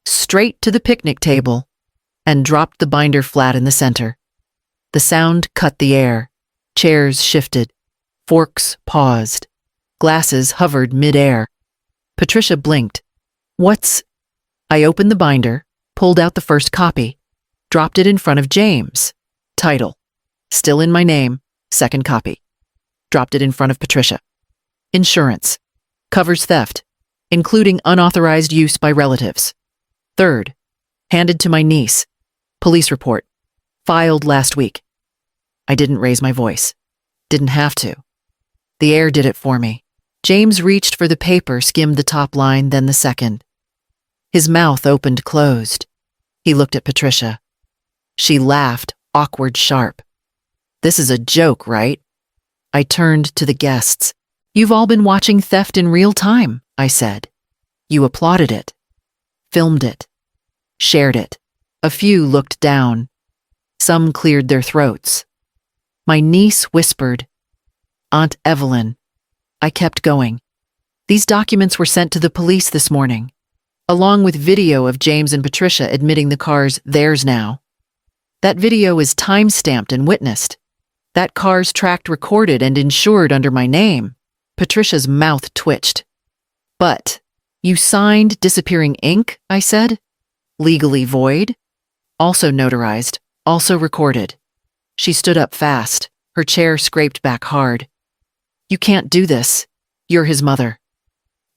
straight to the picnic table, and dropped the binder flat in the center. The sound cut the air. Chairs shifted. Forks paused. Glasses hovered mid-air. Patricia blinked. "What's—" I opened the binder, pulled out the first copy, dropped it in front of James. Title: Still in my name, second copy. Dropped it in front of Patricia. Insurance. Covers theft, including unauthorized use by relatives. Third. Handed to my niece. Police report. Filed last week. I didn't raise my voice. Didn't have to. The air did it for me. James reached for the paper, skimmed the top line, then the second. His mouth opened closed. He looked at Patricia. She laughed, awkward, sharp. "This is a joke, right?" I turned to the guests. "You've all been watching theft in real time," I said. "You applauded it. Filmed it. Shared it." A few looked down. Some cleared their throats. My niece whispered, "Aunt Evelyn." I kept going. These documents were sent to the police this morning, along with video of James and Patricia admitting the car's theirs now. That video is time-stamped and witnessed. That car's tracked, recorded, and insured under my name. Patricia's mouth twitched. But you signed disappearing ink, I said. Legally void. Also notarized. Also recorded. She stood up fast. Her chair scraped back hard. You can't do this. You're his mother.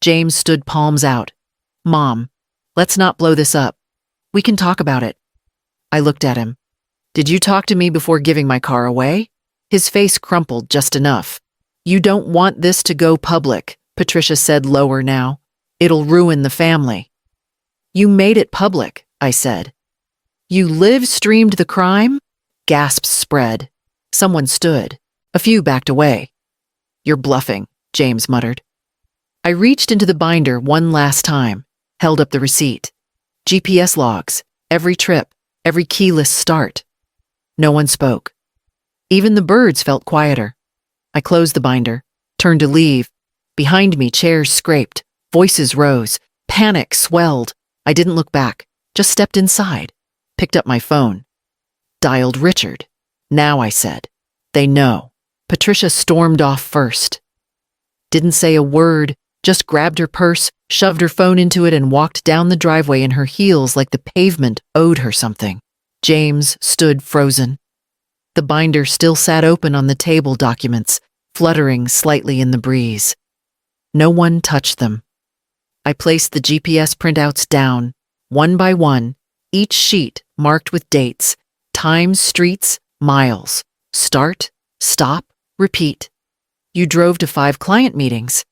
James stood palms out. Mom, let's not blow this up. We can talk about it. I looked at him. Did you talk to me before giving my car away? His face crumpled just enough. You don't want this to go public, Patricia said lower now. It'll ruin the family. You made it public, I said. You live-streamed the crime? Gasps spread. Someone stood. A few backed away. You're bluffing, James muttered. I reached into the binder one last time, held up the receipt. GPS logs, every trip, every keyless start. No one spoke. Even the birds felt quieter. I closed the binder, turned to leave. Behind me, chairs scraped, voices rose, panic swelled. I didn't look back, just stepped inside, picked up my phone. Dialed Richard. Now, I said. They know. Patricia stormed off first. Didn't say a word, just grabbed her purse, shoved her phone into it, and walked down the driveway in her heels like the pavement owed her something. James stood frozen. The binder still sat open on the table, documents, fluttering slightly in the breeze. No one touched them. I placed the GPS printouts down, one by one, each sheet marked with dates, times, streets, miles, start, stop, repeat. You drove to 5 client meetings.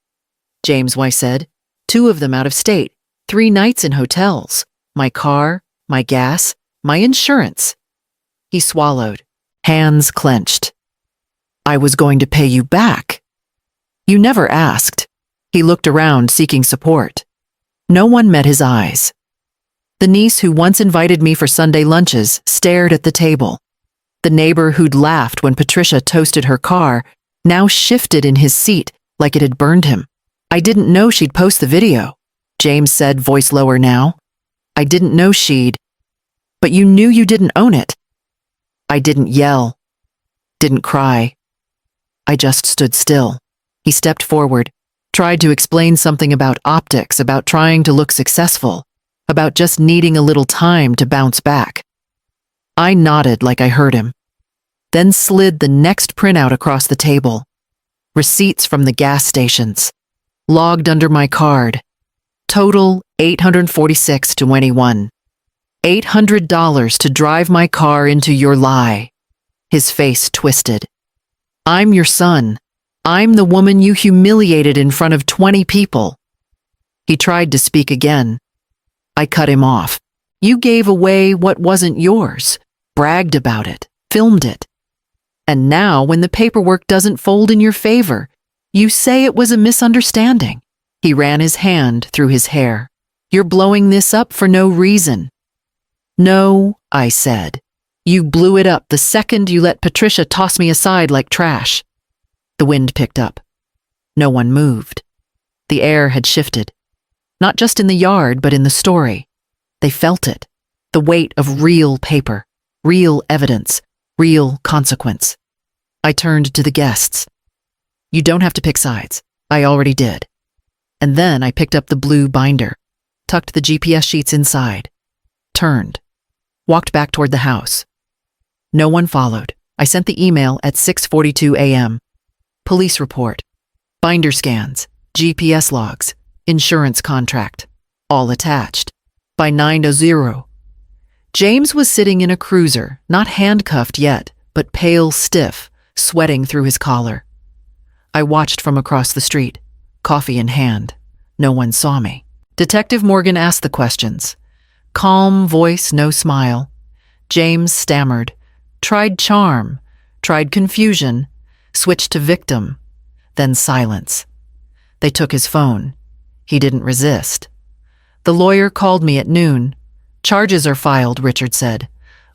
James, I said, 2 of them out of state, 3 nights in hotels, my car, my gas, my insurance. He swallowed, hands clenched. I was going to pay you back. You never asked. He looked around, seeking support. No one met his eyes. The niece who once invited me for Sunday lunches stared at the table. The neighbor who'd laughed when Patricia toasted her car now shifted in his seat like it had burned him. I didn't know she'd post the video, James said, voice lower now. I didn't know she'd. But you knew you didn't own it. I didn't yell, didn't cry. I just stood still. He stepped forward, tried to explain something about optics, about trying to look successful, about just needing a little time to bounce back. I nodded like I heard him, then slid the next printout across the table. Receipts from the gas stations, logged under my card. Total $846.21. $800 to drive my car into your lie. His face twisted. I'm your son. I'm the woman you humiliated in front of 20 people. He tried to speak again. I cut him off. You gave away what wasn't yours, bragged about it, filmed it. And now, when the paperwork doesn't fold in your favor, you say it was a misunderstanding. He ran his hand through his hair. You're blowing this up for no reason. No, I said. You blew it up the second you let Patricia toss me aside like trash. The wind picked up. No one moved. The air had shifted. Not just in the yard, but in the story. They felt it. The weight of real paper, real evidence, real consequence. I turned to the guests. You don't have to pick sides. I already did. And then I picked up the blue binder, tucked the GPS sheets inside, turned, walked back toward the house. No one followed. I sent the email at 6:42 a.m. Police report, binder scans, GPS logs, insurance contract, all attached. By 9:00. James was sitting in a cruiser, not handcuffed yet, but pale stiff, sweating through his collar. I watched from across the street, coffee in hand. No one saw me. Detective Morgan asked the questions. Calm voice, no smile. James stammered, tried charm, tried confusion, switched to victim, then silence. They took his phone. He didn't resist. The lawyer called me at noon. Charges are filed, Richard said.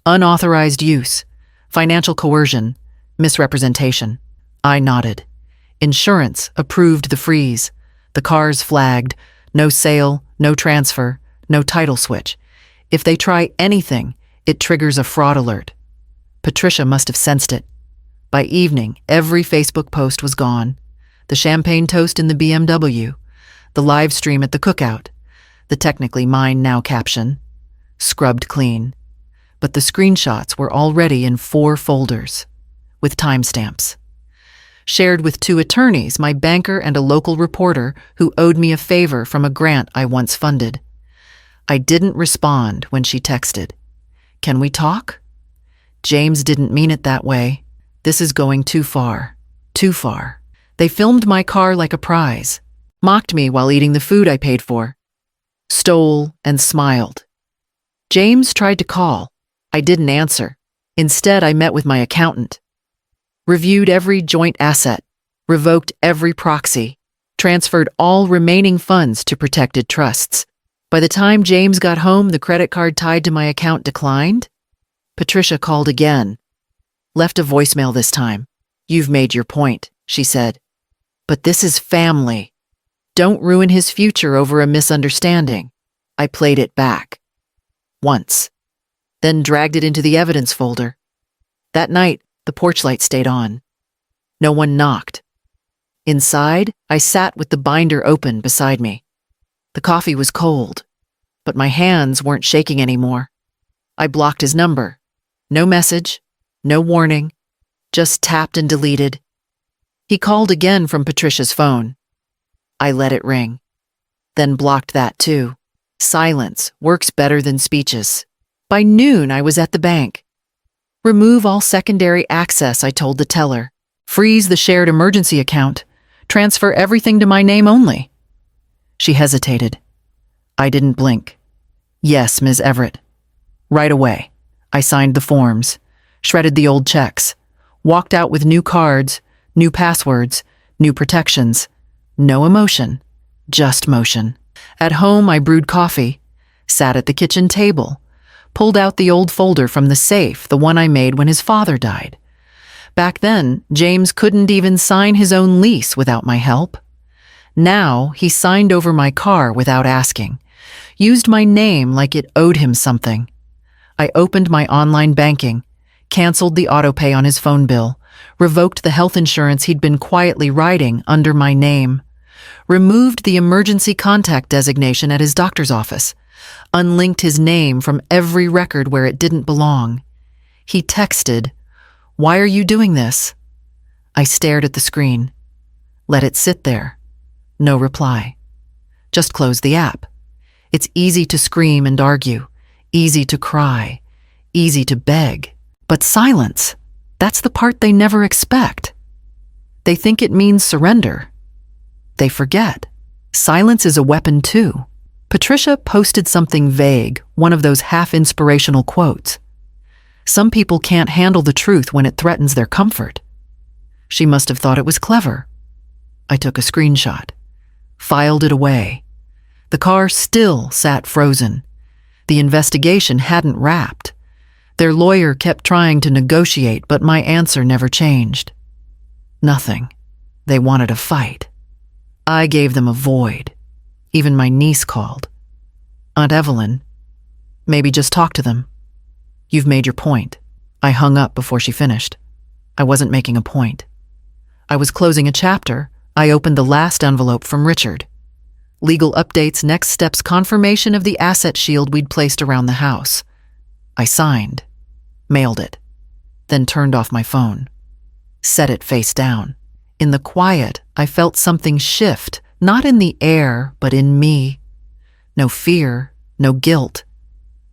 Unauthorized use, financial coercion, misrepresentation. I nodded. Insurance approved the freeze. The car's flagged. No sale, no transfer, no title switch. If they try anything, it triggers a fraud alert. Patricia must have sensed it. By evening, every Facebook post was gone. The champagne toast in the BMW, the live stream at the cookout, the technically mine now caption, scrubbed clean. But the screenshots were already in 4 folders, with timestamps. Shared with 2 attorneys, my banker and a local reporter who owed me a favor from a grant I once funded. I didn't respond when she texted, "Can we talk?" James didn't mean it that way. This is going too far. Too far. They filmed my car like a prize, mocked me while eating the food I paid for, stole and smiled. James tried to call. I didn't answer. Instead, I met with my accountant. Reviewed every joint asset, revoked every proxy, transferred all remaining funds to protected trusts. By the time James got home, the credit card tied to my account declined. Patricia called again. Left a voicemail this time. "You've made your point," she said. "But this is family. Don't ruin his future over a misunderstanding." I played it back. Once. Then dragged it into the evidence folder. That night, the porch light stayed on. No one knocked. Inside, I sat with the binder open beside me. The coffee was cold, but my hands weren't shaking anymore. I blocked his number. No message, no warning, just tapped and deleted. He called again from Patricia's phone. I let it ring, then blocked that too. Silence works better than speeches. By noon, I was at the bank. "Remove all secondary access," I told the teller. "Freeze the shared emergency account. Transfer everything to my name only." She hesitated. I didn't blink. "Yes, Ms. Everett." Right away. I signed the forms, shredded the old checks, walked out with new cards, new passwords, new protections. No emotion, just motion. At home, I brewed coffee, sat at the kitchen table, pulled out the old folder from the safe, the one I made when his father died. Back then, James couldn't even sign his own lease without my help. Now, he signed over my car without asking, used my name like it owed him something. I opened my online banking, canceled the autopay on his phone bill, revoked the health insurance he'd been quietly writing under my name, removed the emergency contact designation at his doctor's office, unlinked his name from every record where it didn't belong. He texted, "Why are you doing this?" I stared at the screen. Let it sit there. No reply. Just close the app. It's easy to scream and argue, easy to cry, easy to beg. But silence, that's the part they never expect. They think it means surrender. They forget. Silence is a weapon too. Patricia posted something vague, one of those half-inspirational quotes. Some people can't handle the truth when it threatens their comfort. She must have thought it was clever. I took a screenshot, filed it away. The car still sat frozen. The investigation hadn't wrapped. Their lawyer kept trying to negotiate, but my answer never changed. Nothing. They wanted a fight. I gave them a void. Even my niece called. "Aunt Evelyn, maybe just talk to them. You've made your point." I hung up before she finished. I wasn't making a point. I was closing a chapter. I opened the last envelope from Richard. Legal updates, next steps, confirmation of the asset shield we'd placed around the house. I signed, mailed it, then turned off my phone. Set it face down. In the quiet, I felt something shift, not in the air, but in me. No fear, no guilt,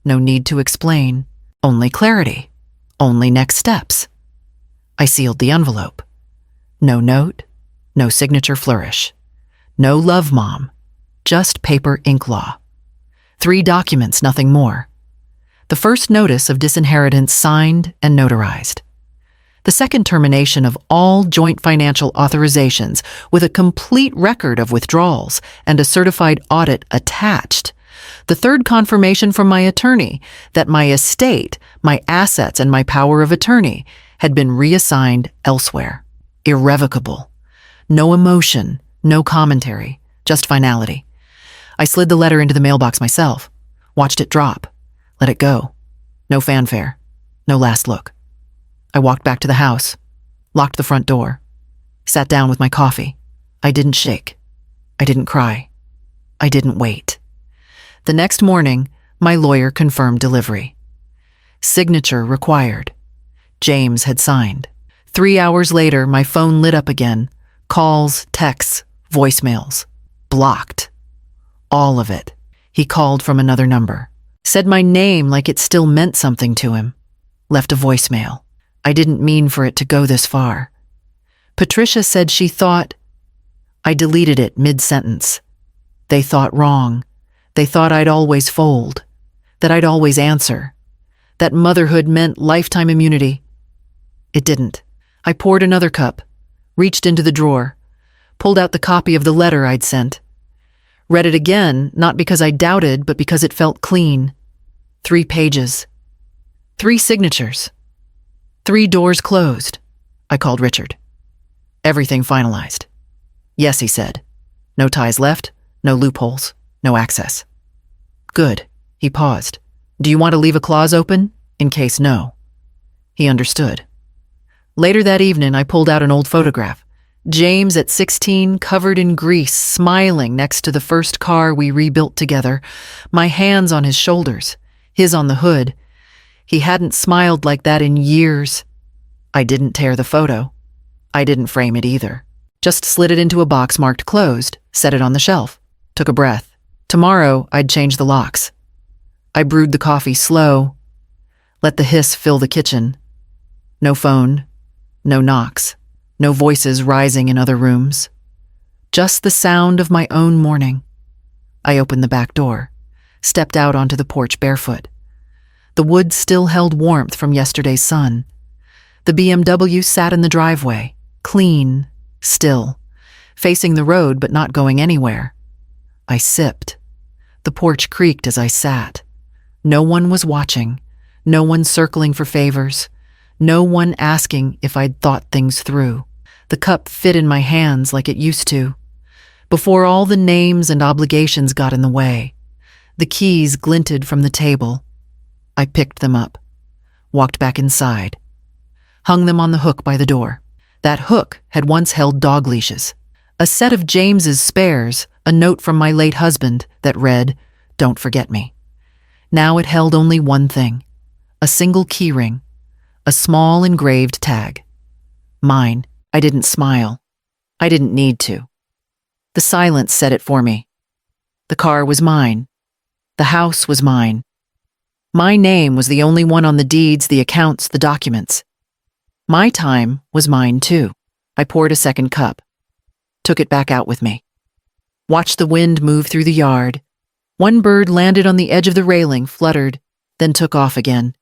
no need to explain, only clarity, only next steps. I sealed the envelope. No note, no signature flourish, no love mom, just paper ink law. 3 documents, nothing more. The first notice of disinheritance signed and notarized. The second termination of all joint financial authorizations with a complete record of withdrawals and a certified audit attached. The third confirmation from my attorney that my estate, my assets, and my power of attorney had been reassigned elsewhere. Irrevocable. No emotion, no commentary, just finality. I slid the letter into the mailbox myself, watched it drop, let it go. No fanfare, no last look. I walked back to the house, locked the front door, sat down with my coffee. I didn't shake. I didn't cry. I didn't wait. The next morning, my lawyer confirmed delivery. Signature required. James had signed. 3 hours later, my phone lit up again. Calls, texts, voicemails. Blocked. All of it. He called from another number. Said my name like it still meant something to him. Left a voicemail. I didn't mean for it to go this far. Patricia said she thought... I deleted it mid-sentence. They thought wrong. They thought I'd always fold. That I'd always answer. That motherhood meant lifetime immunity. It didn't. I poured another cup, reached into the drawer, pulled out the copy of the letter I'd sent. Read it again, not because I doubted, but because it felt clean. 3 pages. 3 signatures. 3 doors closed. I called Richard. Everything finalized. Yes, he said. No ties left, no loopholes, no access. Good. He paused. Do you want to leave a clause open? In case no. He understood. Later that evening, I pulled out an old photograph. James at 16, covered in grease, smiling next to the first car we rebuilt together, my hands on his shoulders, his on the hood. He hadn't smiled like that in years. I didn't tear the photo. I didn't frame it either. Just slid it into a box marked closed, set it on the shelf, took a breath. Tomorrow, I'd change the locks. I brewed the coffee slow, let the hiss fill the kitchen. No phone, no knocks, no voices rising in other rooms. Just the sound of my own morning. I opened the back door, stepped out onto the porch barefoot. The wood still held warmth from yesterday's sun. The BMW sat in the driveway, clean, still, facing the road but not going anywhere. I sipped. The porch creaked as I sat. No one was watching, no one circling for favors, no one asking if I'd thought things through. The cup fit in my hands like it used to. Before all the names and obligations got in the way, the keys glinted from the table. I picked them up, walked back inside, hung them on the hook by the door. That hook had once held dog leashes. A set of James's spares, a note from my late husband that read, "Don't forget me." Now it held only one thing, a single key ring, a small engraved tag. Mine. I didn't smile. I didn't need to. The silence said it for me. The car was mine. The house was mine. My name was the only one on the deeds, the accounts, the documents. My time was mine too. I poured a second cup, took it back out with me. Watched the wind move through the yard. One bird landed on the edge of the railing, fluttered, then took off again.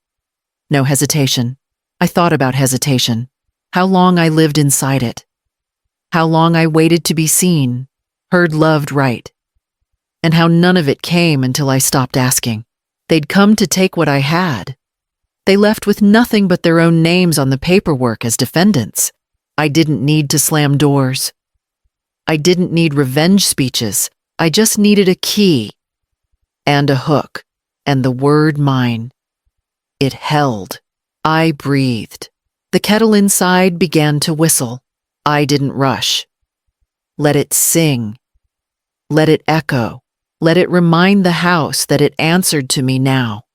No hesitation. I thought about hesitation. How long I lived inside it. How long I waited to be seen, heard loved right. And how none of it came until I stopped asking. They'd come to take what I had. They left with nothing but their own names on the paperwork as defendants. I didn't need to slam doors. I didn't need revenge speeches. I just needed a key. And a hook. And the word mine. It held. I breathed. The kettle inside began to whistle. I didn't rush. Let it sing. Let it echo. Let it remind the house that it answered to me now.